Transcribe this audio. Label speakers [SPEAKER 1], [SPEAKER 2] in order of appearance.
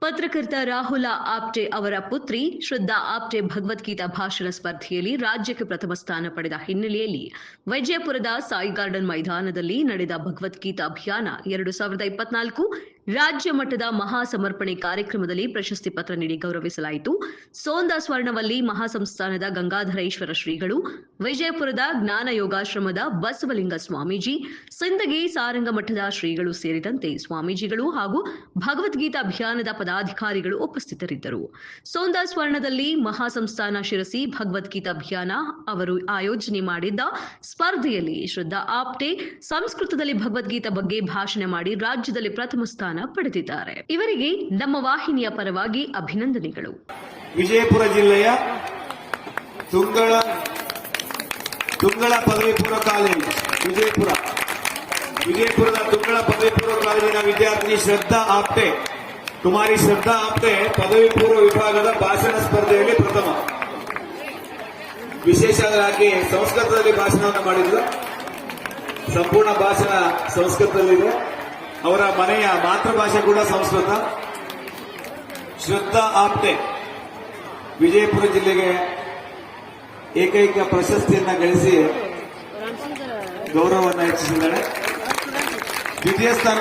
[SPEAKER 1] ಪತ್ರಕರ್ತ ರಾಹುಲ ಆಪ್ಟೆ ಅವರ ಪುತ್ರಿ ಶ್ರದ್ಧಾ ಆಪ್ಟೆ ಭಗವದ್ಗೀತಾ ಭಾಷಣ ಸ್ಪರ್ಧೆಯಲ್ಲಿ ರಾಜ್ಯಕ್ಕೆ ಪ್ರಥಮ ಸ್ಥಾನ ಪಡೆದ ಹಿನ್ನೆಲೆಯಲ್ಲಿ ವಿಜಯಪುರದ ಸಾಯಿ ಗಾರ್ಡನ್ ಮೈದಾನದಲ್ಲಿ ನಡೆದ ಭಗವದ್ಗೀತಾ ಅಭಿಯಾನ 2024 ರಾಜ್ಯ ಮಟ್ಟದ ಮಹಾ ಸಮರ್ಪಣೆ ಕಾರ್ಯಕ್ರಮದಲ್ಲಿ ಪ್ರಶಸ್ತಿ ಪತ್ರ ನೀಡಿ ಗೌರವಿಸಲಾಯಿತು. ಸೋಂದಾ ಸ್ವರ್ಣವಲ್ಲಿ ಮಹಾಸಂಸ್ಥಾನದ ಗಂಗಾಧರೇಶ್ವರ ಶ್ರೀಗಳು, ವಿಜಯಪುರದ ಜ್ಞಾನ ಯೋಗಾಶ್ರಮದ ಬಸವಲಿಂಗ ಸ್ವಾಮೀಜಿ, ಸಿಂದಗಿ ಸಾರಂಗ ಮಠದ ಶ್ರೀಗಳು ಸೇರಿದಂತೆ ಸ್ವಾಮೀಜಿಗಳು ಹಾಗೂ ಭಗವದ್ಗೀತಾ ಅಭಿಯಾನದ ಪದಾಧಿಕಾರಿಗಳು ಉಪಸ್ಥಿತರಿದ್ದರು. ಸೋಂದಾ ಸ್ವರ್ಣದಲ್ಲಿ ಮಹಾಸಂಸ್ಥಾನ ಶಿರಸಿ ಭಗವದ್ಗೀತಾ ಅಭಿಯಾನ ಅವರು ಆಯೋಜನೆ ಮಾಡಿದ್ದ ಸ್ಪರ್ಧೆಯಲ್ಲಿ ಶ್ರದ್ಧಾ ಆಪ್ಟೆ ಸಂಸ್ಕೃತದಲ್ಲಿ ಭಗವದ್ಗೀತಾ ಬಗ್ಗೆ ಭಾಷಣ ಮಾಡಿ ರಾಜ್ಯದಲ್ಲಿ ಪ್ರಥಮ ಸ್ಥಾನ ಪಡೆದಿದ್ದಾರೆ. ಇವರಿಗೆ ನಮ್ಮ ವಾಹಿನಿಯ ಪರವಾಗಿ ಅಭಿನಂದನೆಗಳು.
[SPEAKER 2] ವಿಜಯಪುರ ಜಿಲ್ಲೆಯ ತುಂಗಳ ಪದವಿ ಪೂರ್ವ ಕಾಲೇಜು ವಿಜಯಪುರದ ತುಂಗಳ ಪದವಿ ಪೂರ್ವ ಕಾಲೇಜಿನ ವಿದ್ಯಾರ್ಥಿನಿ ಶ್ರದ್ಧಾ ಆಪ್ಟೆ, ಕುಮಾರಿ ಶ್ರದ್ಧಾ ಆಪ್ಟೆ ಪದವಿ ಪೂರ್ವ ವಿಭಾಗದ ಭಾಷಣ ಸ್ಪರ್ಧೆಯಲ್ಲಿ ಪ್ರಥಮ. ವಿಶೇಷವಾಗಿ ಸಂಸ್ಕೃತದಲ್ಲಿ ಭಾಷಣವನ್ನು ಮಾಡಿದ್ರು. ಸಂಪೂರ್ಣ ಭಾಷಣ ಸಂಸ್ಕೃತದಲ್ಲಿದೆ. ಅವರ ಮನೆಯ ಮಾತೃಭಾಷೆ ಕೂಡ ಸಂಸ್ಕೃತ. ಶ್ರದ್ಧಾ ಆಪ್ಟೆ ವಿಜಯಪುರ ಜಿಲ್ಲೆಗೆ ಏಕೈಕ ಪ್ರಶಸ್ತಿಯನ್ನ ಗಳಿಸಿ ಗೌರವವನ್ನು ಹೆಚ್ಚಿಸಿದ್ದಾರೆ. ದ್ವಿತೀಯ ಸ್ಥಾನ